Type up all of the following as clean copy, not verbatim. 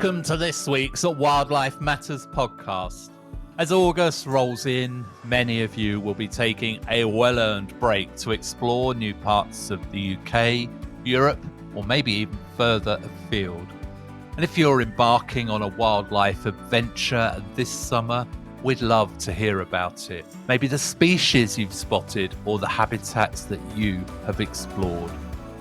Welcome to this week's Wildlife Matters podcast. As August rolls in, many of you will be taking a well-earned break to explore new parts of the UK, Europe, or maybe even further afield. And if you're embarking on a wildlife adventure this summer, we'd love to hear about it. Maybe the species you've spotted or the habitats that you have explored.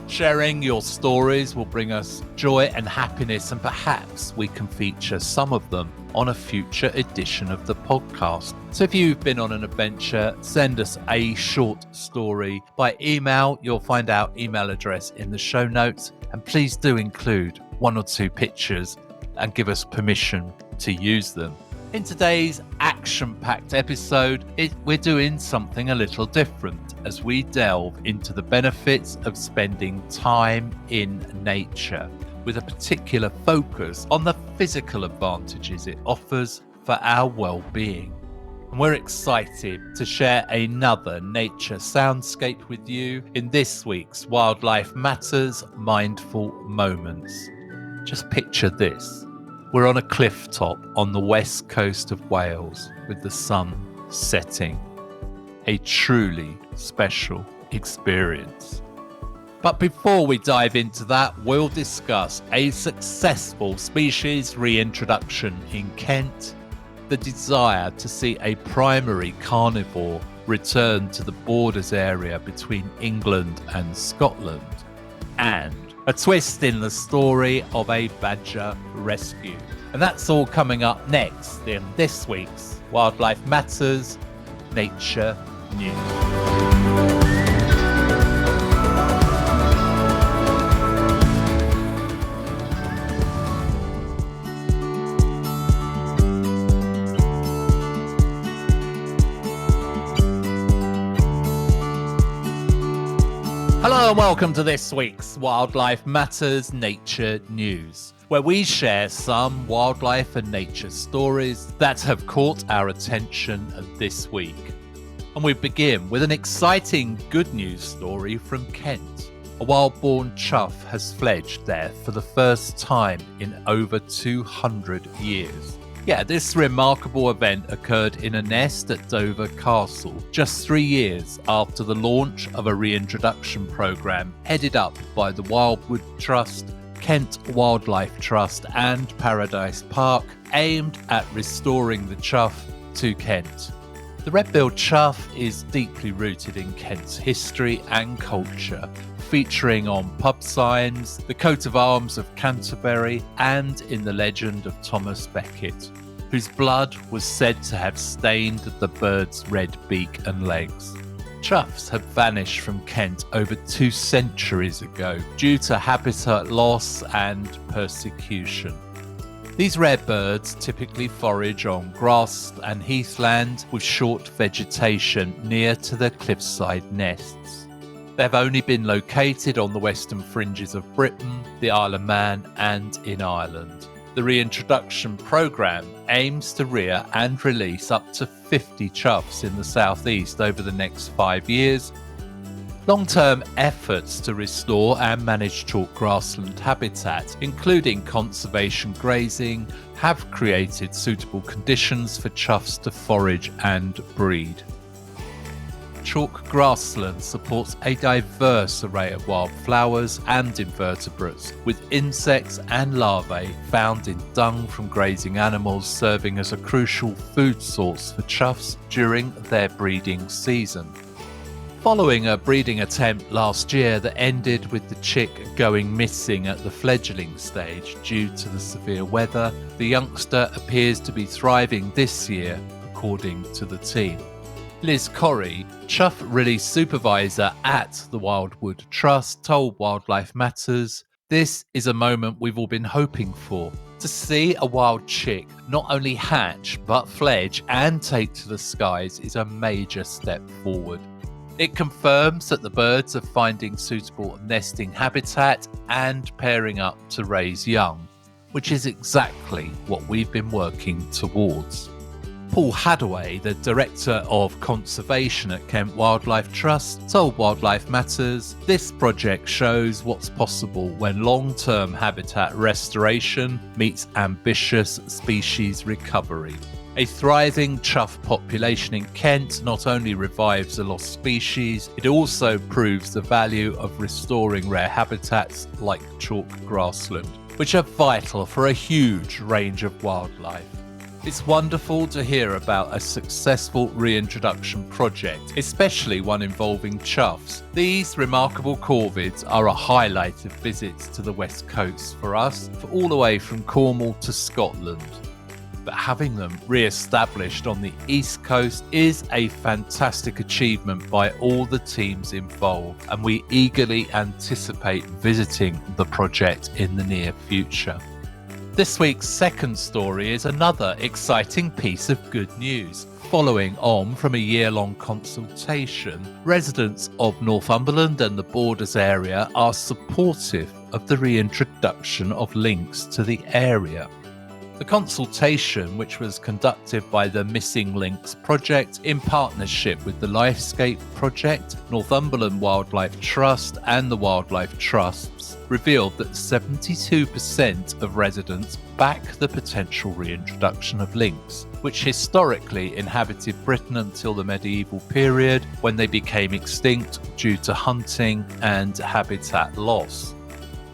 Sharing your stories will bring us joy and happiness, and perhaps we can feature some of them on a future edition of the podcast. So if you've been on an adventure, send us a short story by email. You'll find our email address in the show notes, and please do include 1 or 2 pictures and give us permission to use them. In today's action-packed episode, we're doing something a little different as we delve into the benefits of spending time in nature, with a particular focus on the physical advantages it offers for our well-being. And we're excited to share another nature soundscape with you in this week's Wildlife Matters Mindful Moments. Just picture this. We're on a cliff top on the west coast of Wales with the sun setting. A truly special experience. But before we dive into that, we'll discuss a successful species reintroduction in Kent, the desire to see a primary carnivore return to the borders area between England and Scotland, and a twist in the story of a badger rescue. And that's all coming up next in this week's Wildlife Matters Nature News. Hello and welcome to this week's Wildlife Matters Nature News, where we share some wildlife and nature stories that have caught our attention this week. And we begin with an exciting good news story from Kent. A wild-born chough has fledged there for the first time in over 200 years. Yeah, this remarkable event occurred in a nest at Dover Castle just 3 years after the launch of a reintroduction programme headed up by the Wildwood Trust, Kent Wildlife Trust and Paradise Park, aimed at restoring the chough to Kent. The red-billed chough is deeply rooted in Kent's history and culture, featuring on pub signs, the coat of arms of Canterbury, and in the legend of Thomas Becket, whose blood was said to have stained the bird's red beak and legs. Choughs had vanished from Kent over 2 centuries ago due to habitat loss and persecution. These rare birds typically forage on grass and heathland with short vegetation near to their cliffside nests. They have only been located on the western fringes of Britain, the Isle of Man and in Ireland. The reintroduction programme aims to rear and release up to 50 choughs in the southeast over the next 5 years. Long-term efforts to restore and manage chalk grassland habitat, including conservation grazing, have created suitable conditions for choughs to forage and breed. Chalk grassland supports a diverse array of wildflowers and invertebrates, with insects and larvae found in dung from grazing animals serving as a crucial food source for choughs during their breeding season. Following a breeding attempt last year that ended with the chick going missing at the fledgling stage due to the severe weather, the youngster appears to be thriving this year, according to the team. Liz Corrie, chough release supervisor at the Wildwood Trust, told Wildlife Matters, "This is a moment we've all been hoping for. To see a wild chick not only hatch but fledge and take to the skies is a major step forward. It confirms that the birds are finding suitable nesting habitat and pairing up to raise young, which is exactly what we've been working towards." Paul Hadaway, the Director of Conservation at Kent Wildlife Trust, told Wildlife Matters, "This project shows what's possible when long-term habitat restoration meets ambitious species recovery. A thriving chough population in Kent not only revives a lost species, it also proves the value of restoring rare habitats like chalk grassland, which are vital for a huge range of wildlife." It's wonderful to hear about a successful reintroduction project, especially one involving choughs. These remarkable corvids are a highlight of visits to the West Coast for us, all the way from Cornwall to Scotland. But having them re-established on the East Coast is a fantastic achievement by all the teams involved, and we eagerly anticipate visiting the project in the near future. This week's second story is another exciting piece of good news. Following on from a year-long consultation, residents of Northumberland and the Borders area are supportive of the reintroduction of lynx to the area. The consultation, which was conducted by the Missing Lynx Project in partnership with the Lifescape Project, Northumberland Wildlife Trust and the Wildlife Trusts, revealed that 72% of residents back the potential reintroduction of lynx, which historically inhabited Britain until the medieval period when they became extinct due to hunting and habitat loss.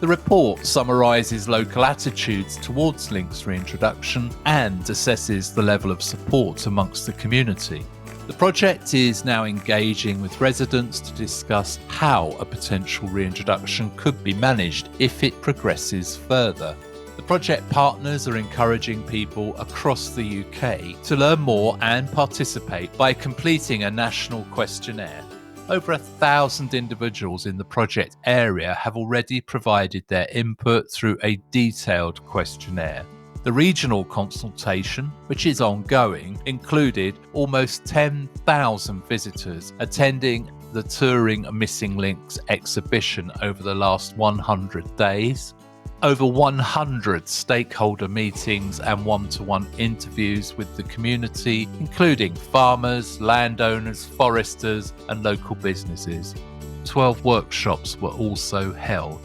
The report summarises local attitudes towards lynx reintroduction and assesses the level of support amongst the community. The project is now engaging with residents to discuss how a potential reintroduction could be managed if it progresses further. The project partners are encouraging people across the UK to learn more and participate by completing a national questionnaire. Over 1,000 individuals in the project area have already provided their input through a detailed questionnaire. The regional consultation, which is ongoing, included almost 10,000 visitors attending the touring Missing Lynx exhibition over the last 100 days. Over 100 stakeholder meetings and one-to-one interviews with the community, including farmers, landowners, foresters and local businesses. 12 workshops were also held.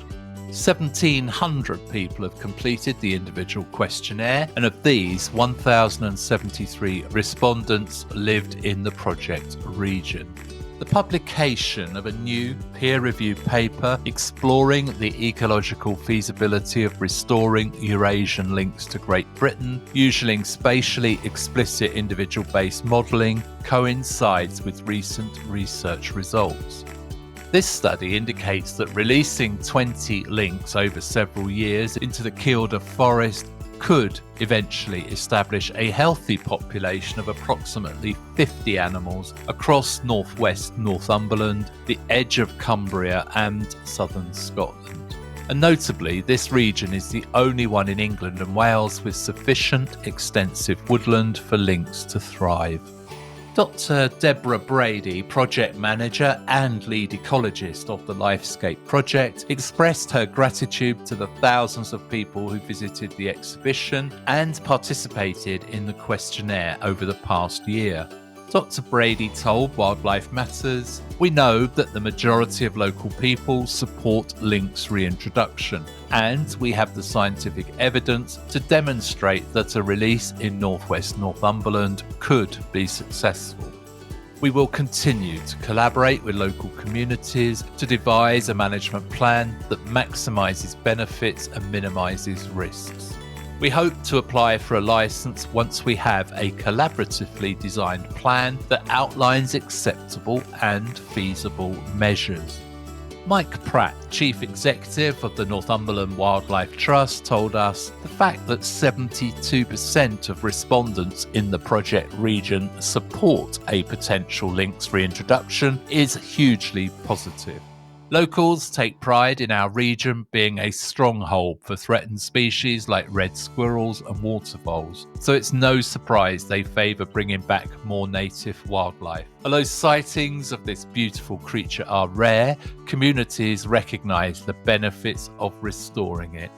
1,700 people have completed the individual questionnaire, and of these, 1,073 respondents lived in the project region. The publication of a new peer-reviewed paper exploring the ecological feasibility of restoring Eurasian lynx to Great Britain using spatially explicit individual-based modelling coincides with recent research results. This study indicates that releasing 20 lynx over several years into the Kielder forest could eventually establish a healthy population of approximately 50 animals across northwest Northumberland, the edge of Cumbria and southern Scotland. And notably, this region is the only one in England and Wales with sufficient extensive woodland for lynx to thrive. Dr. Deborah Brady, project manager and lead ecologist of the Lifescape project, expressed her gratitude to the thousands of people who visited the exhibition and participated in the questionnaire over the past year. Dr. Brady told Wildlife Matters, "We know that the majority of local people support lynx reintroduction, and we have the scientific evidence to demonstrate that a release in northwest Northumberland could be successful. We will continue to collaborate with local communities to devise a management plan that maximises benefits and minimises risks. We hope to apply for a licence once we have a collaboratively designed plan that outlines acceptable and feasible measures." Mike Pratt, Chief Executive of the Northumberland Wildlife Trust, told us the fact that 72% of respondents in the project region support a potential lynx reintroduction is hugely positive. Locals take pride in our region being a stronghold for threatened species like red squirrels and water voles, so it's no surprise they favour bringing back more native wildlife. Although sightings of this beautiful creature are rare, communities recognise the benefits of restoring it.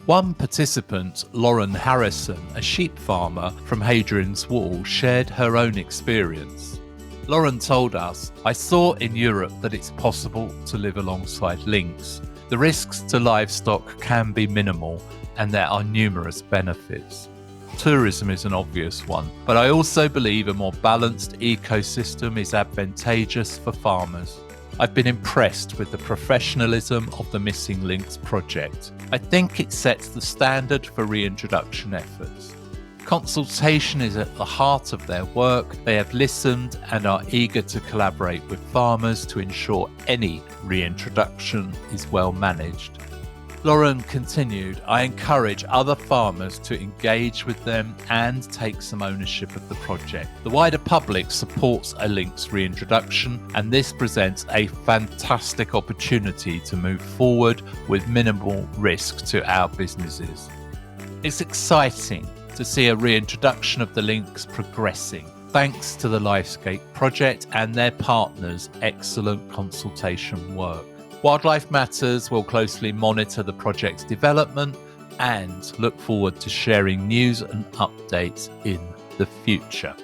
One participant, Lauren Harrison, a sheep farmer from Hadrian's Wall, shared her own experience. Lauren told us, "I saw in Europe that it's possible to live alongside lynx. The risks to livestock can be minimal and there are numerous benefits. Tourism is an obvious one, but I also believe a more balanced ecosystem is advantageous for farmers. I've been impressed with the professionalism of the Missing Lynx project. I think it sets the standard for reintroduction efforts. Consultation is at the heart of their work. They have listened and are eager to collaborate with farmers to ensure any reintroduction is well managed." Lauren continued, "I encourage other farmers to engage with them and take some ownership of the project. The wider public supports a lynx reintroduction, and this presents a fantastic opportunity to move forward with minimal risk to our businesses. It's exciting to see a reintroduction of the lynx progressing, thanks to the Lifescape project and their partners' excellent consultation work. Wildlife Matters will closely monitor the project's development and look forward to sharing news and updates in the future."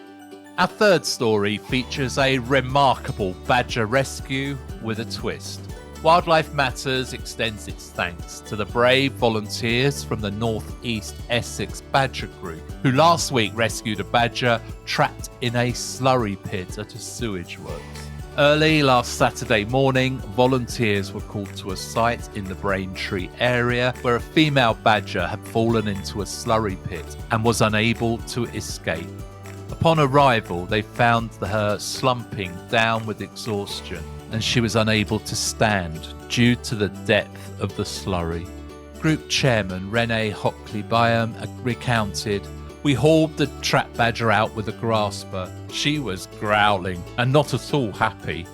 Our third story features a remarkable badger rescue with a twist. Wildlife Matters extends its thanks to the brave volunteers from the North East Essex Badger Group, who last week rescued a badger trapped in a slurry pit at a sewage works. Early last Saturday morning, volunteers were called to a site in the Braintree area where a female badger had fallen into a slurry pit and was unable to escape. Upon arrival, they found her slumping down with exhaustion, and she was unable to stand due to the depth of the slurry. Group chairman Renee Hockley-Byam recounted, "We hauled the trapped badger out with a grasper. She was growling and not at all happy.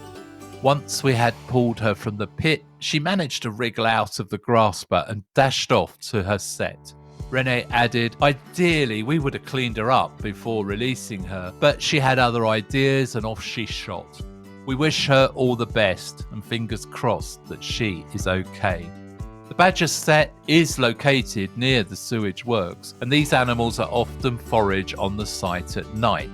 Once we had pulled her from the pit, she managed to wriggle out of the grasper and dashed off to her set." Renee added, "Ideally, we would have cleaned her up before releasing her, but she had other ideas and off she shot. We wish her all the best and fingers crossed that she is okay." The badger set is located near the sewage works, and these animals are often forage on the site at night.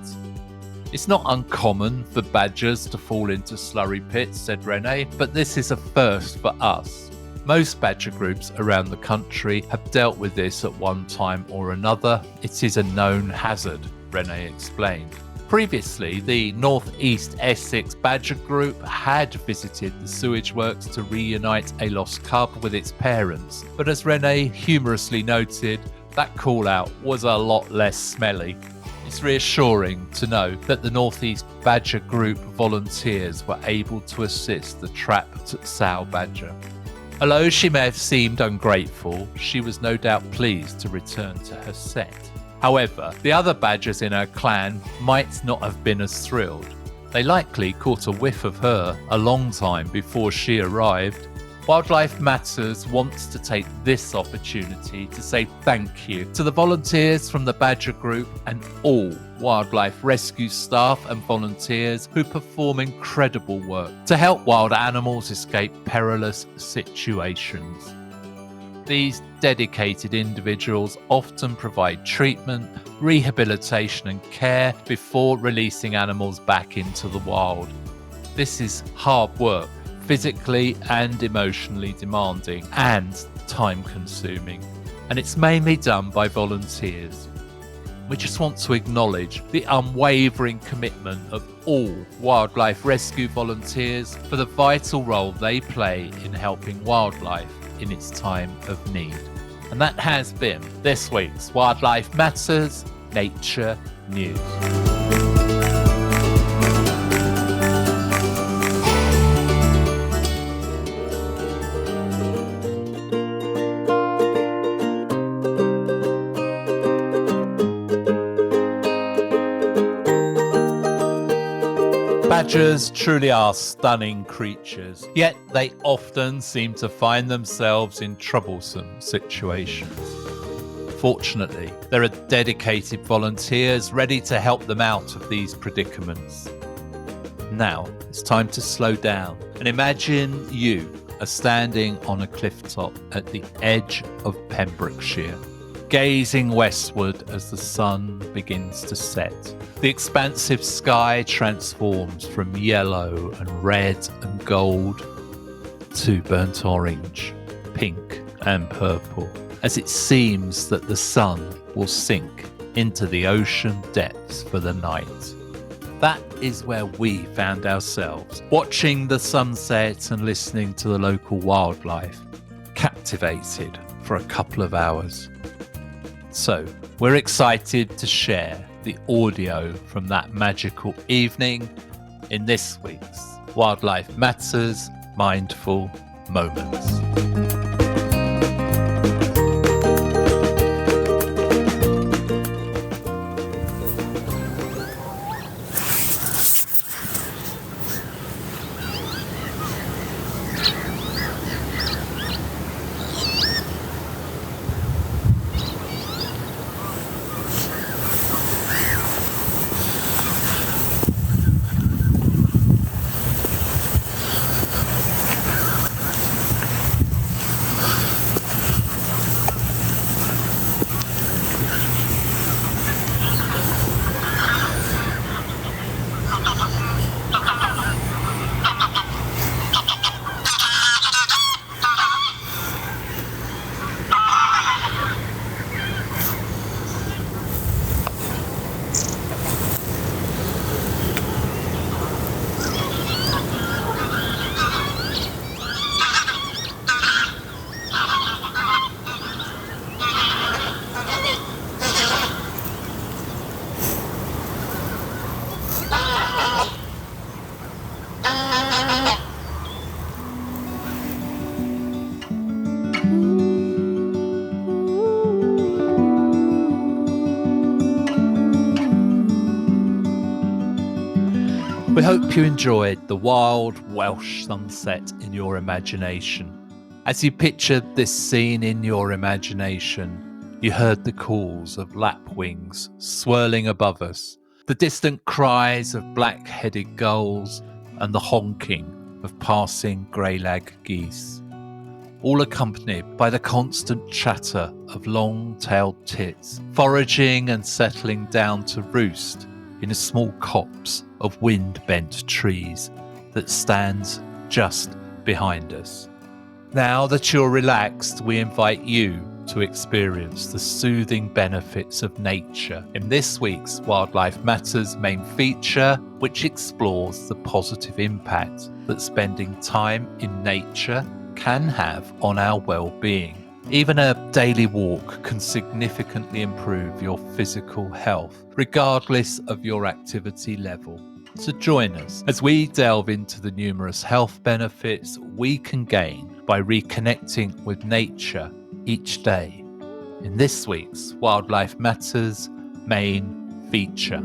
"It's not uncommon for badgers to fall into slurry pits," said Renee, "but this is a first for us. Most badger groups around the country have dealt with this at one time or another. It is a known hazard," Renee explained. Previously, the North East Essex Badger Group had visited the sewage works to reunite a lost cub with its parents, but as Renee humorously noted, that call-out was a lot less smelly. It's reassuring to know that the North East Badger Group volunteers were able to assist the trapped sow badger. Although she may have seemed ungrateful, she was no doubt pleased to return to her set. However, the other badgers in her clan might not have been as thrilled. They likely caught a whiff of her a long time before she arrived. Wildlife Matters wants to take this opportunity to say thank you to the volunteers from the Badger Group and all wildlife rescue staff and volunteers who perform incredible work to help wild animals escape perilous situations. These dedicated individuals often provide treatment, rehabilitation and care before releasing animals back into the wild. This is hard work, physically and emotionally demanding and time-consuming, and it's mainly done by volunteers. We just want to acknowledge the unwavering commitment of all wildlife rescue volunteers for the vital role they play in helping wildlife in its time of need. And that has been this week's Wildlife Matters Nature News. Badgers truly are stunning creatures, yet they often seem to find themselves in troublesome situations. Fortunately, there are dedicated volunteers ready to help them out of these predicaments. Now, it's time to slow down and imagine you are standing on a cliff top at the edge of Pembrokeshire, gazing westward as the sun begins to set. The expansive sky transforms from yellow and red and gold to burnt orange, pink and purple, as it seems that the sun will sink into the ocean depths for the night. That is where we found ourselves, watching the sunset and listening to the local wildlife, captivated for a couple of hours. So, we're excited to share the audio from that magical evening in this week's Wildlife Matters Mindful Moments. We hope you enjoyed the wild Welsh sunset in your imagination. As you pictured this scene in your imagination, you heard the calls of lapwings swirling above us, the distant cries of black-headed gulls, and the honking of passing greylag geese, all accompanied by the constant chatter of long-tailed tits foraging and settling down to roost in a small copse of wind-bent trees that stands just behind us. Now that you're relaxed, we invite you to experience the soothing benefits of nature in this week's Wildlife Matters main feature, which explores the positive impact that spending time in nature can have on our well-being. Even a daily walk can significantly improve your physical health, regardless of your activity level. So join us as we delve into the numerous health benefits we can gain by reconnecting with nature each day in this week's Wildlife Matters main feature.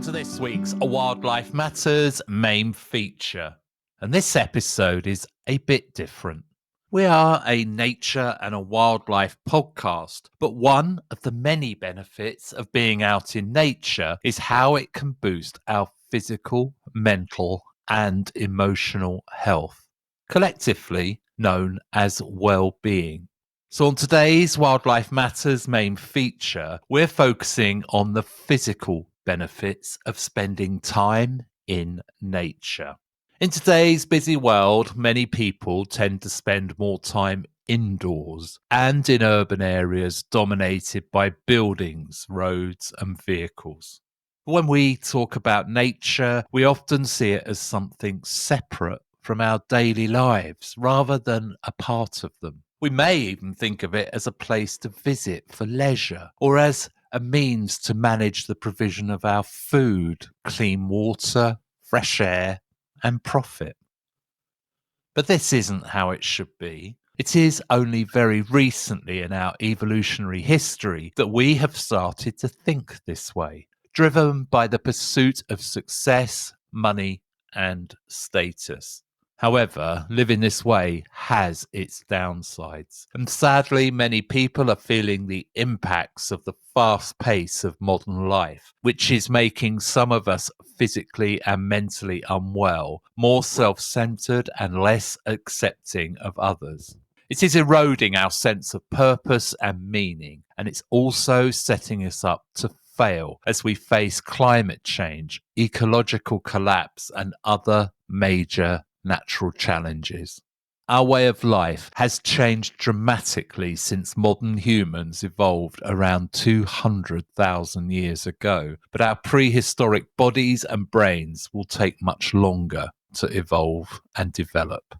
This week's Wildlife Matters main feature, and this episode is a bit different. We are a nature and a wildlife podcast, but one of the many benefits of being out in nature is how it can boost our physical, mental, and emotional health, collectively known as well-being. So on today's Wildlife Matters main feature, we're focusing on the physical benefits of spending time in nature. In today's busy world, many people tend to spend more time indoors and in urban areas dominated by buildings, roads, and vehicles. When we talk about nature, we often see it as something separate from our daily lives rather than a part of them. We may even think of it as a place to visit for leisure or as a means to manage the provision of our food, clean water, fresh air, and profit. But this isn't how it should be. It is only very recently in our evolutionary history that we have started to think this way, driven by the pursuit of success, money, and status. However, living this way has its downsides. And sadly, many people are feeling the impacts of the fast pace of modern life, which is making some of us physically and mentally unwell, more self centered, and less accepting of others. It is eroding our sense of purpose and meaning, and it's also setting us up to fail as we face climate change, ecological collapse, and other major natural challenges. Our way of life has changed dramatically since modern humans evolved around 200,000 years ago, but our prehistoric bodies and brains will take much longer to evolve and develop.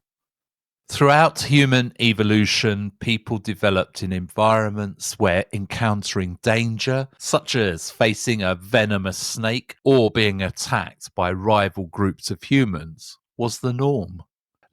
Throughout human evolution, people developed in environments where encountering danger, such as facing a venomous snake or being attacked by rival groups of humans, was the norm.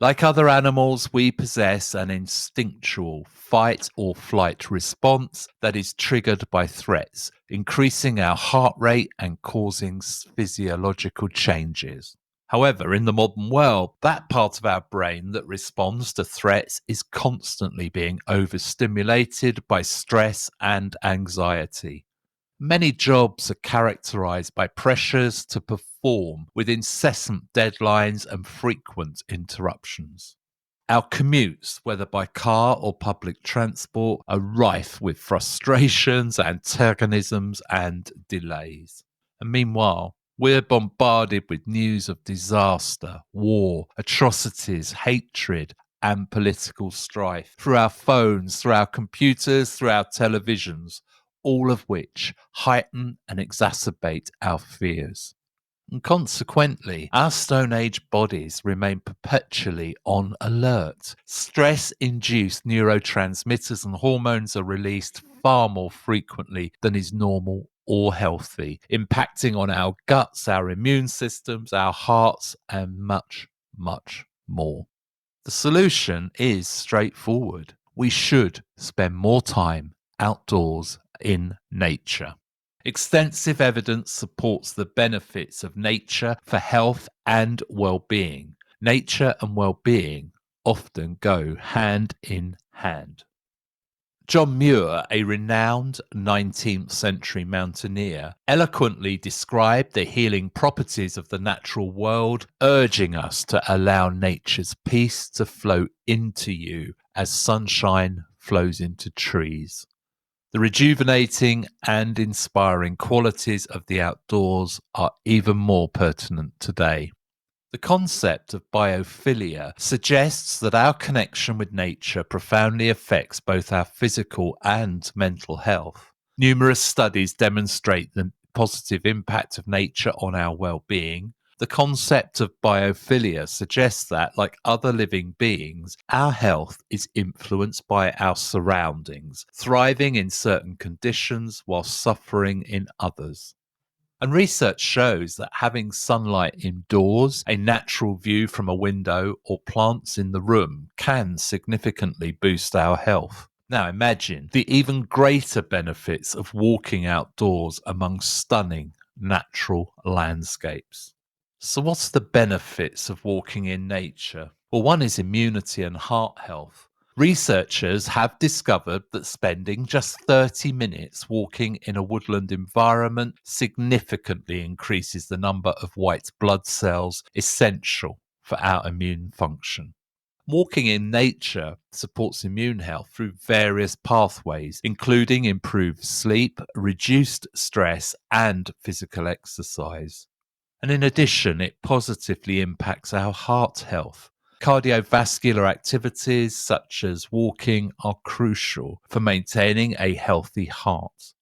Like other animals, we possess an instinctual fight or flight response that is triggered by threats, increasing our heart rate and causing physiological changes. However, in the modern world, that part of our brain that responds to threats is constantly being overstimulated by stress and anxiety. Many jobs are characterized by pressures to perform with incessant deadlines and frequent interruptions. Our commutes, whether by car or public transport, are rife with frustrations, antagonisms, and delays. And meanwhile, we're bombarded with news of disaster, war, atrocities, hatred, and political strife through our phones, through our computers, through our televisions, all of which heighten and exacerbate our fears. And consequently, our Stone Age bodies remain perpetually on alert. Stress induced neurotransmitters and hormones are released far more frequently than is normal or healthy, impacting on our guts, our immune systems, our hearts, and much, much more. The solution is straightforward. We should spend more time outdoors in nature. Extensive evidence supports the benefits of nature for health and well-being. Nature and well-being often go hand in hand. John Muir, a renowned 19th century mountaineer, eloquently described the healing properties of the natural world, urging us to allow nature's peace to flow into you as sunshine flows into trees. The rejuvenating and inspiring qualities of the outdoors are even more pertinent today. The concept of biophilia suggests that our connection with nature profoundly affects both our physical and mental health. Numerous studies demonstrate the positive impact of nature on our well-being. The concept of biophilia suggests that, like other living beings, our health is influenced by our surroundings, thriving in certain conditions while suffering in others. And research shows that having sunlight indoors, a natural view from a window, or plants in the room can significantly boost our health. Now imagine the even greater benefits of walking outdoors among stunning natural landscapes. So, what's the benefits of walking in nature? Well, one is immunity and heart health. Researchers have discovered that spending just 30 minutes walking in a woodland environment significantly increases the number of white blood cells essential for our immune function. Walking in nature supports immune health through various pathways, including improved sleep, reduced stress, and physical exercise. And in addition, it positively impacts our heart health. Cardiovascular activities such as walking are crucial for maintaining a healthy heart.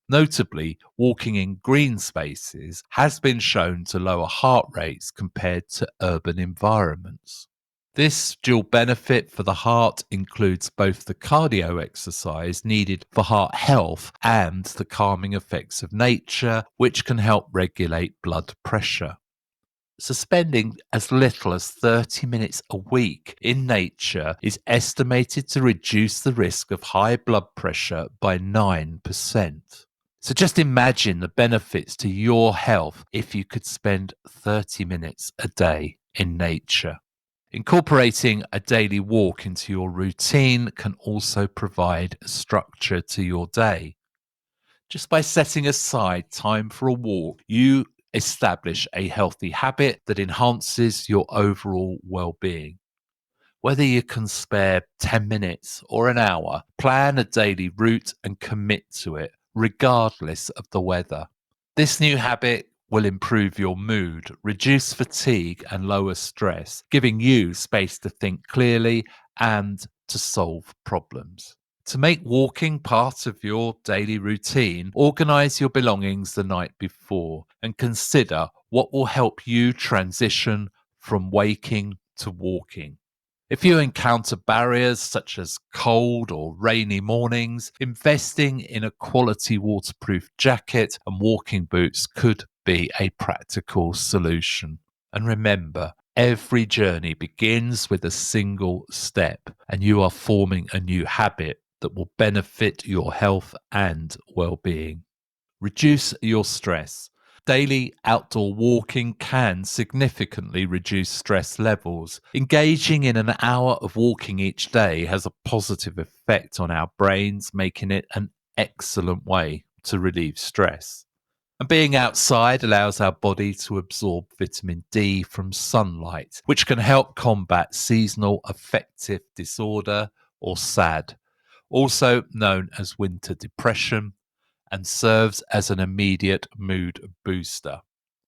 Notably, walking in green spaces has been shown to lower heart rates compared to urban environments. This dual benefit for the heart includes both the cardio exercise needed for heart health and the calming effects of nature, which can help regulate blood pressure. So spending as little as 30 minutes a week in nature is estimated to reduce the risk of high blood pressure by 9%. So just imagine the benefits to your health if you could spend 30 minutes a day in nature. Incorporating a daily walk into your routine can also provide structure to your day. Just by setting aside time for a walk, you establish a healthy habit that enhances your overall well-being. Whether you can spare 10 minutes or an hour, plan a daily route and commit to it, regardless of the weather. This new habit will improve your mood, reduce fatigue, and lower stress, giving you space to think clearly and to solve problems. To make walking part of your daily routine, organize your belongings the night before and consider what will help you transition from waking to walking. If you encounter barriers such as cold or rainy mornings, investing in a quality waterproof jacket and walking boots could be a practical solution. And remember, every journey begins with a single step, and you are forming a new habit that will benefit your health and well-being. Reduce your stress. Daily outdoor walking can significantly reduce stress levels. Engaging in an hour of walking each day has a positive effect on our brains, making it an excellent way to relieve stress. And being outside allows our body to absorb vitamin D from sunlight, which can help combat seasonal affective disorder or SAD, also known as winter depression, and serves as an immediate mood booster.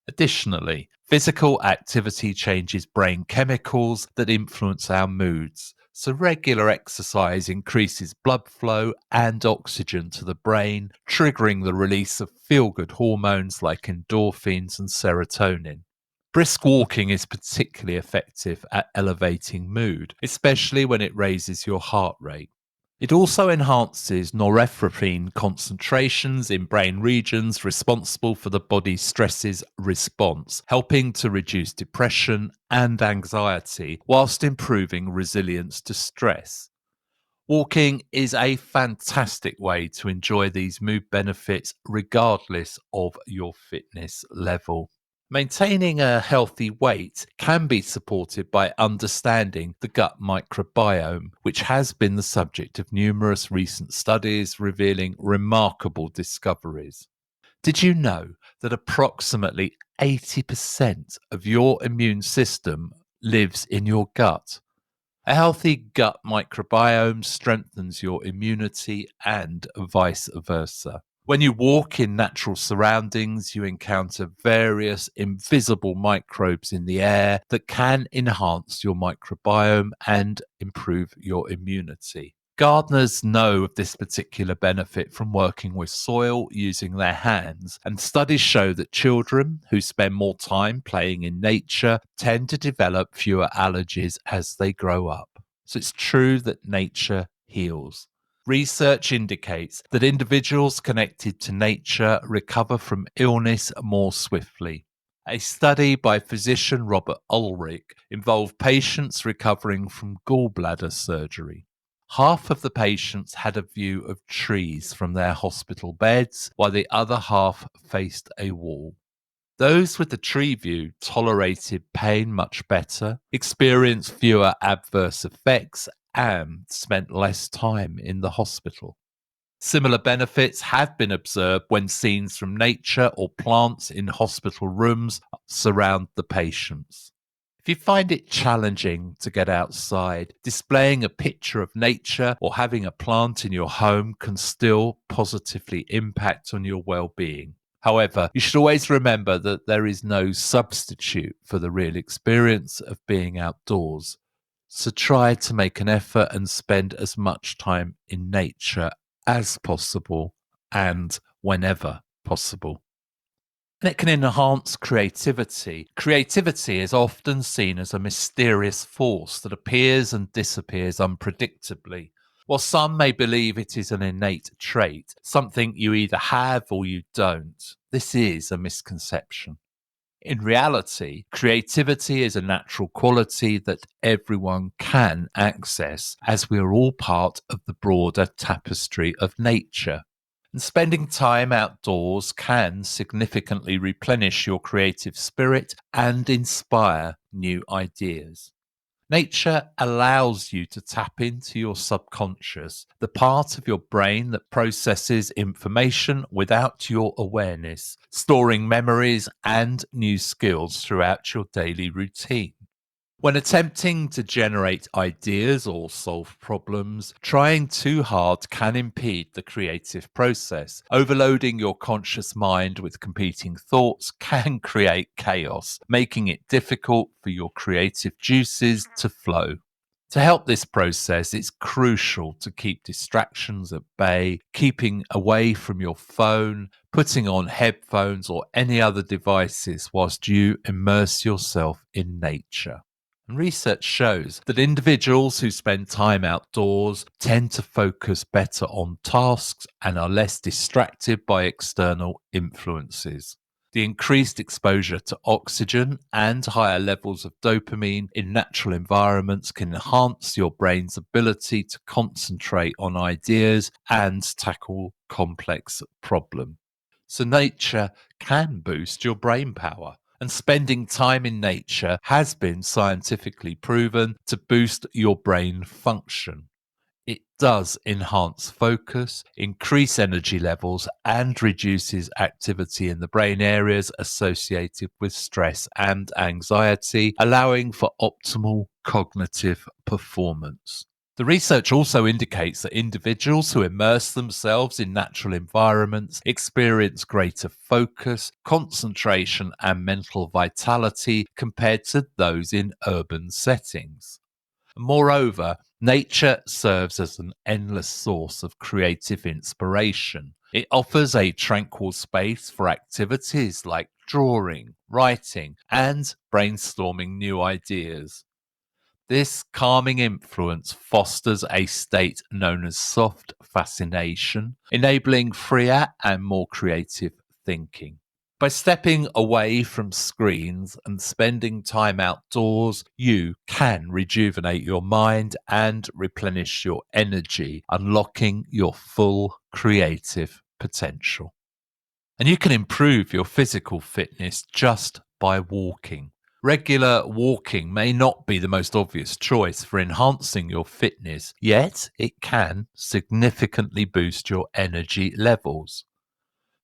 Additionally, physical activity changes brain chemicals that influence our moods. So, regular exercise increases blood flow and oxygen to the brain, triggering the release of feel good hormones like endorphins and serotonin. Brisk walking is particularly effective at elevating mood, especially when it raises your heart rate. It also enhances norepinephrine concentrations in brain regions responsible for the body's stresses response, helping to reduce depression and anxiety whilst improving resilience to stress. Walking is a fantastic way to enjoy these mood benefits regardless of your fitness level. Maintaining a healthy weight can be supported by understanding the gut microbiome, which has been the subject of numerous recent studies revealing remarkable discoveries. Did you know that approximately 80% of your immune system lives in your gut? A healthy gut microbiome strengthens your immunity and vice versa. When you walk in natural surroundings, you encounter various invisible microbes in the air that can enhance your microbiome and improve your immunity. Gardeners know of this particular benefit from working with soil using their hands, and studies show that children who spend more time playing in nature tend to develop fewer allergies as they grow up. So it's true that nature heals. Research indicates that individuals connected to nature recover from illness more swiftly. A study by physician Robert Ulrich involved patients recovering from gallbladder surgery. Half of the patients had a view of trees from their hospital beds, while the other half faced a wall. Those with the tree view tolerated pain much better, experienced fewer adverse effects, and spent less time in the hospital. Similar benefits have been observed when scenes from nature or plants in hospital rooms surround the patients. If you find it challenging to get outside, displaying a picture of nature or having a plant in your home can still positively impact on your well-being. However, you should always remember that there is no substitute for the real experience of being outdoors. So try to make an effort and spend as much time in nature as possible and whenever possible. And it can enhance creativity. Creativity is often seen as a mysterious force that appears and disappears unpredictably. While some may believe it is an innate trait, something you either have or you don't, this is a misconception. In reality, creativity is a natural quality that everyone can access, as we are all part of the broader tapestry of nature. And spending time outdoors can significantly replenish your creative spirit and inspire new ideas. Nature allows you to tap into your subconscious, the part of your brain that processes information without your awareness, storing memories and new skills throughout your daily routine. When attempting to generate ideas or solve problems, trying too hard can impede the creative process. Overloading your conscious mind with competing thoughts can create chaos, making it difficult for your creative juices to flow. To help this process, it's crucial to keep distractions at bay, keeping away from your phone, putting on headphones or any other devices whilst you immerse yourself in nature. And research shows that individuals who spend time outdoors tend to focus better on tasks and are less distracted by external influences. The increased exposure to oxygen and higher levels of dopamine in natural environments can enhance your brain's ability to concentrate on ideas and tackle complex problems. So, nature can boost your brain power. And spending time in nature has been scientifically proven to boost your brain function. It does enhance focus, increase energy levels, and reduces activity in the brain areas associated with stress and anxiety, allowing for optimal cognitive performance. The research also indicates that individuals who immerse themselves in natural environments experience greater focus, concentration, and mental vitality compared to those in urban settings. Moreover, nature serves as an endless source of creative inspiration. It offers a tranquil space for activities like drawing, writing, and brainstorming new ideas. This calming influence fosters a state known as soft fascination, enabling freer and more creative thinking. By stepping away from screens and spending time outdoors, you can rejuvenate your mind and replenish your energy, unlocking your full creative potential. And you can improve your physical fitness just by walking. Regular walking may not be the most obvious choice for enhancing your fitness, yet it can significantly boost your energy levels.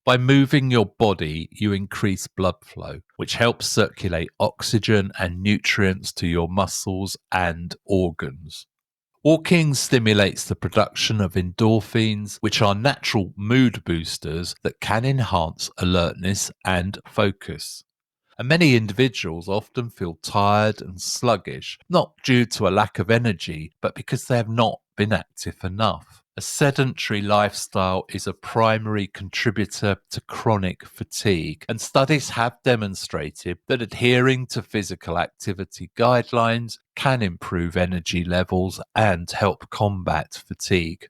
By moving your body, you increase blood flow, which helps circulate oxygen and nutrients to your muscles and organs. Walking stimulates the production of endorphins, which are natural mood boosters that can enhance alertness and focus. And many individuals often feel tired and sluggish, not due to a lack of energy, but because they have not been active enough. A sedentary lifestyle is a primary contributor to chronic fatigue, and studies have demonstrated that adhering to physical activity guidelines can improve energy levels and help combat fatigue.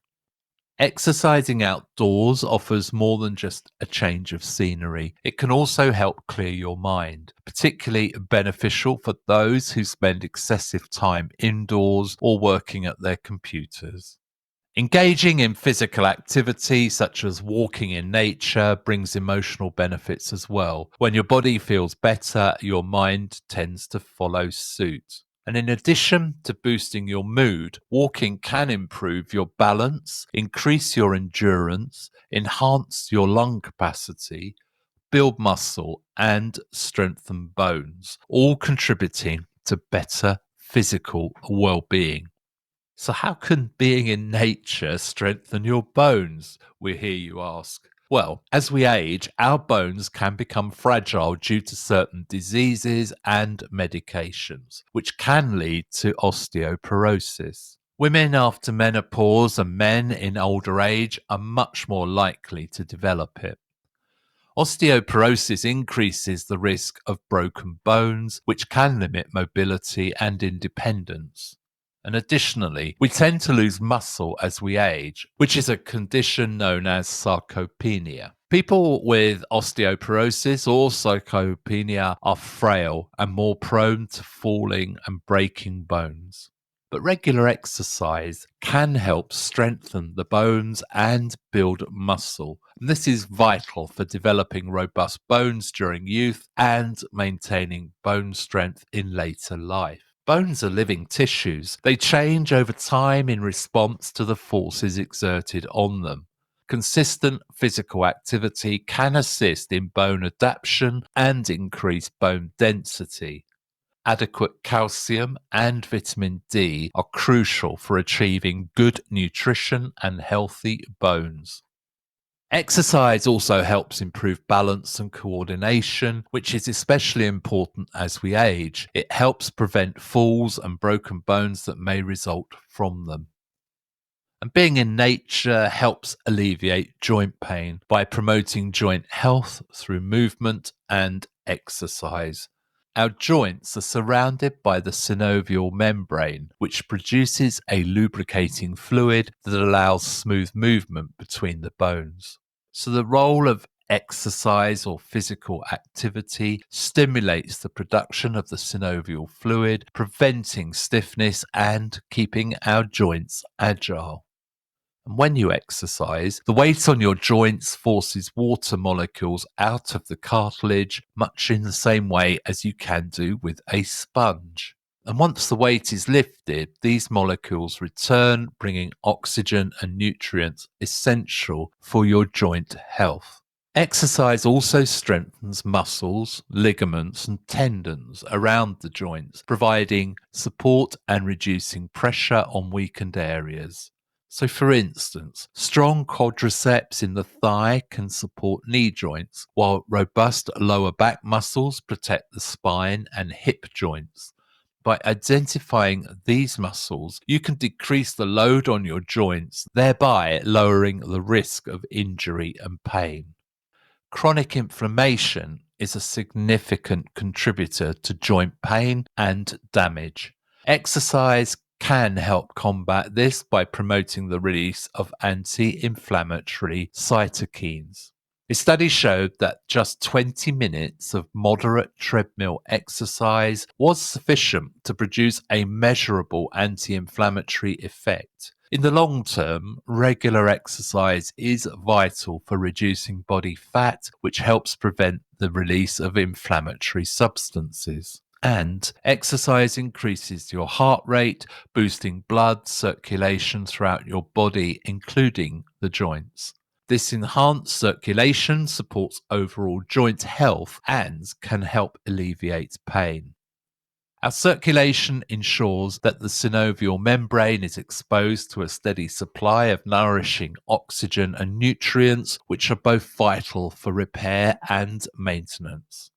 Exercising outdoors offers more than just a change of scenery. It can also help clear your mind, particularly beneficial for those who spend excessive time indoors or working at their computers. Engaging in physical activity, such as walking in nature, brings emotional benefits as well. When your body feels better, your mind tends to follow suit. And in addition to boosting your mood, walking can improve your balance, increase your endurance, enhance your lung capacity, build muscle, and strengthen bones, all contributing to better physical well-being. So, how can being in nature strengthen your bones? We hear you ask. Well, as we age, our bones can become fragile due to certain diseases and medications, which can lead to osteoporosis. Women after menopause and men in older age are much more likely to develop it. Osteoporosis increases the risk of broken bones, which can limit mobility and independence. And additionally, we tend to lose muscle as we age, which is a condition known as sarcopenia. People with osteoporosis or sarcopenia are frail and more prone to falling and breaking bones. But regular exercise can help strengthen the bones and build muscle. And this is vital for developing robust bones during youth and maintaining bone strength in later life. Bones are living tissues. They change over time in response to the forces exerted on them. Consistent physical activity can assist in bone adaptation and increase bone density. Adequate calcium and vitamin D are crucial for achieving good nutrition and healthy bones. Exercise also helps improve balance and coordination, which is especially important as we age. It helps prevent falls and broken bones that may result from them. And being in nature helps alleviate joint pain by promoting joint health through movement and exercise. Our joints are surrounded by the synovial membrane, which produces a lubricating fluid that allows smooth movement between the bones. So, the role of exercise or physical activity stimulates the production of the synovial fluid, preventing stiffness and keeping our joints agile. And when you exercise, the weight on your joints forces water molecules out of the cartilage, much in the same way as you can do with a sponge. And once the weight is lifted, these molecules return, bringing oxygen and nutrients essential for your joint health. Exercise also strengthens muscles, ligaments, and tendons around the joints, providing support and reducing pressure on weakened areas. So, for instance, strong quadriceps in the thigh can support knee joints, while robust lower back muscles protect the spine and hip joints. By identifying these muscles, you can decrease the load on your joints, thereby lowering the risk of injury and pain. Chronic inflammation is a significant contributor to joint pain and damage. Exercise can help combat this by promoting the release of anti-inflammatory cytokines. A study showed that just 20 minutes of moderate treadmill exercise was sufficient to produce a measurable anti-inflammatory effect. In the long term, regular exercise is vital for reducing body fat, which helps prevent the release of inflammatory substances. And exercise increases your heart rate, boosting blood circulation throughout your body, including the joints. This enhanced circulation supports overall joint health and can help alleviate pain. Our circulation ensures that the synovial membrane is exposed to a steady supply of nourishing oxygen and nutrients, which are both vital for repair and maintenance.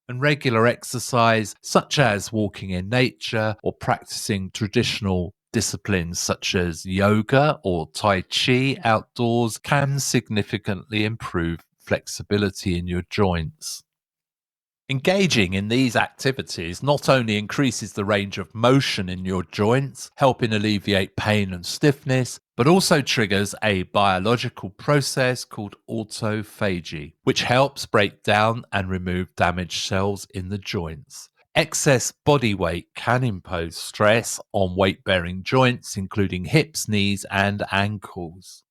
And regular exercise, such as walking in nature or practicing traditional disciplines such as yoga or Tai Chi outdoors, can significantly improve flexibility in your joints. Engaging in these activities not only increases the range of motion in your joints, helping alleviate pain and stiffness, but also triggers a biological process called autophagy, which helps break down and remove damaged cells in the joints. Excess body weight can impose stress on weight-bearing joints, including hips, knees, and ankles.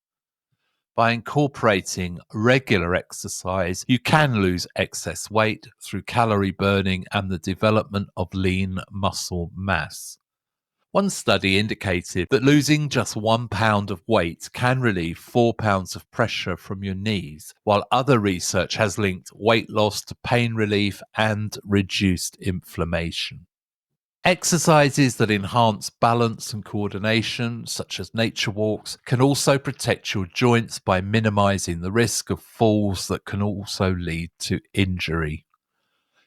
By incorporating regular exercise, you can lose excess weight through calorie burning and the development of lean muscle mass. One study indicated that losing just 1 pound of weight can relieve 4 pounds of pressure from your knees, while other research has linked weight loss to pain relief and reduced inflammation. Exercises that enhance balance and coordination, such as nature walks, can also protect your joints by minimizing the risk of falls that can also lead to injury.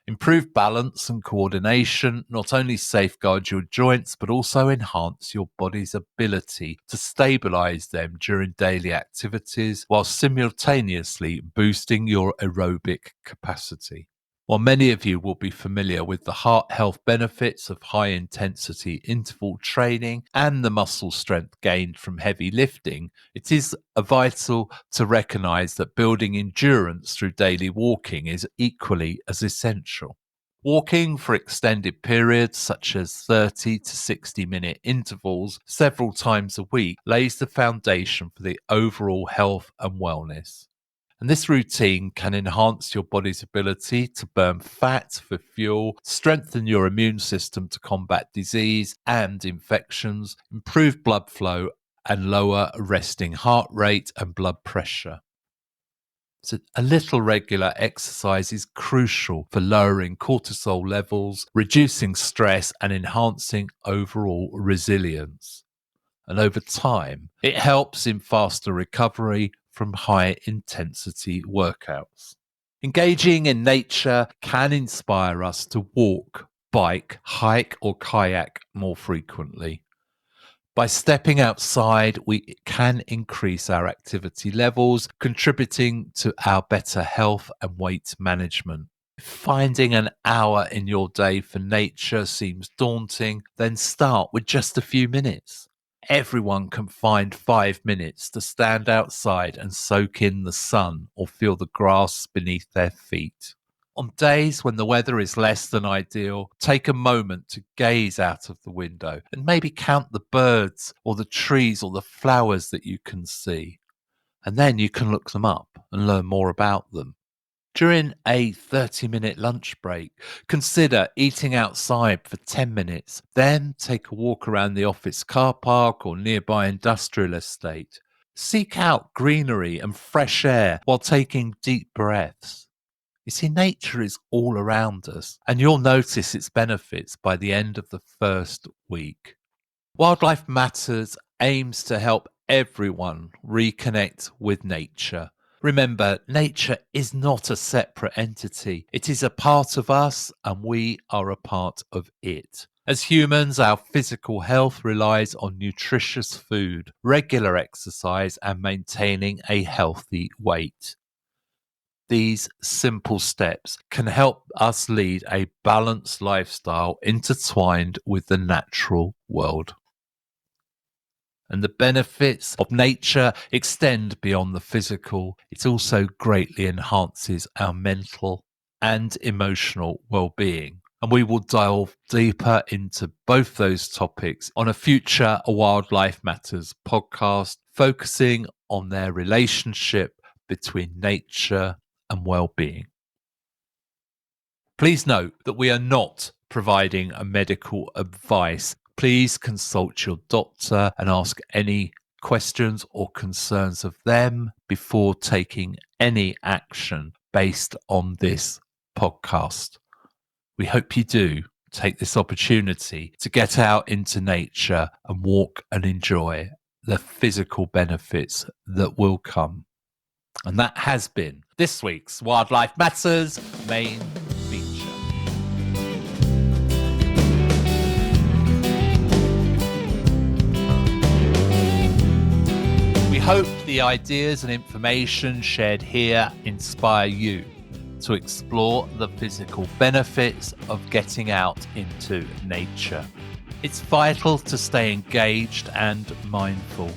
Improved balance and coordination not only safeguard your joints, but also enhance your body's ability to stabilize them during daily activities, while simultaneously boosting your aerobic capacity. While many of you will be familiar with the heart health benefits of high intensity interval training and the muscle strength gained from heavy lifting, it is vital to recognize that building endurance through daily walking is equally as essential. Walking for extended periods, such as 30 to 60-minute intervals several times a week, lays the foundation for the overall health and wellness. And this routine can enhance your body's ability to burn fat for fuel, strengthen your immune system to combat disease and infections, improve blood flow, and lower resting heart rate and blood pressure. So a little regular exercise is crucial for lowering cortisol levels, reducing stress, and enhancing overall resilience. And over time, it helps in faster recovery from high intensity workouts. Engaging in nature can inspire us to walk, bike, hike, or kayak more frequently. By stepping outside, we can increase our activity levels, contributing to our better health and weight management. If finding an hour in your day for nature seems daunting, then start with just a few minutes. Everyone can find 5 minutes to stand outside and soak in the sun or feel the grass beneath their feet. On days when the weather is less than ideal, take a moment to gaze out of the window and maybe count the birds or the trees or the flowers that you can see. And then you can look them up and learn more about them. During a 30-minute lunch break, consider eating outside for 10 minutes, then take a walk around the office car park or nearby industrial estate. Seek out greenery and fresh air while taking deep breaths. You see, nature is all around us, and you'll notice its benefits by the end of the first week. Wildlife Matters aims to help everyone reconnect with nature. Remember, nature is not a separate entity. It is a part of us, and we are a part of it. As humans, our physical health relies on nutritious food, regular exercise, and maintaining a healthy weight. These simple steps can help us lead a balanced lifestyle intertwined with the natural world. And the benefits of nature extend beyond the physical. It also greatly enhances our mental and emotional well-being. And we will delve deeper into both those topics on a future Wildlife Matters podcast, focusing on their relationship between nature and well-being. Please note that we are not providing a medical advice. Please consult your doctor and ask any questions or concerns of them before taking any action based on this podcast. We hope you do take this opportunity to get out into nature and walk and enjoy the physical benefits that will come. And that has been this week's Wildlife Matters main feature. We hope the ideas and information shared here inspire you to explore the physical benefits of getting out into nature. It's vital to stay engaged and mindful.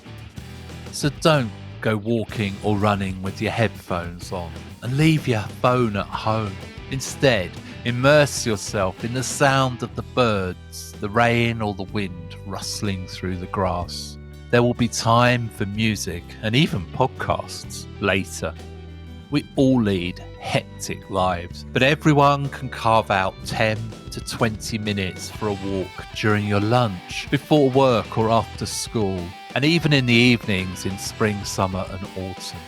So don't go walking or running with your headphones on and leave your phone at home. Instead, immerse yourself in the sound of the birds, the rain or the wind rustling through the grass. There will be time for music and even podcasts later. We all lead hectic lives, but everyone can carve out 10 to 20 minutes for a walk during your lunch, before work or after school, and even in the evenings in spring, summer and autumn.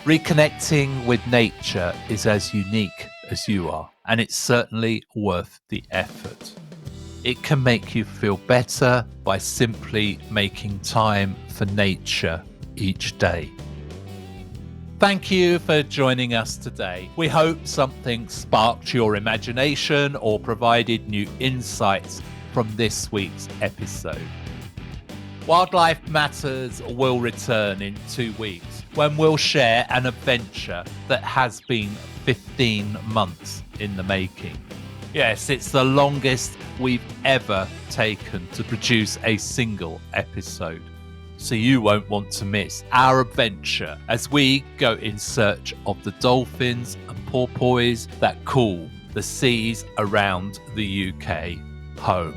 Reconnecting with nature is as unique as you are, and it's certainly worth the effort. It can make you feel better by simply making time for nature each day. Thank you for joining us today. We hope something sparked your imagination or provided new insights from this week's episode. Wildlife Matters will return in 2 weeks when we'll share an adventure that has been 15 months in the making. Yes, it's the longest we've ever taken to produce a single episode. So you won't want to miss our adventure as we go in search of the dolphins and porpoise that call the seas around the UK home.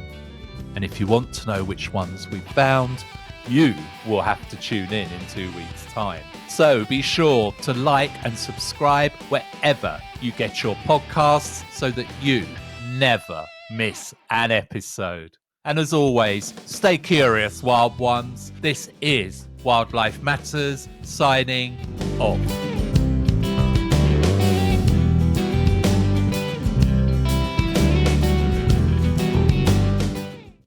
And if you want to know which ones we found, you will have to tune in 2 weeks' time. So be sure to like and subscribe wherever you get your podcasts so that you never miss an episode. And as always, stay curious, wild ones. This is Wildlife Matters, signing off.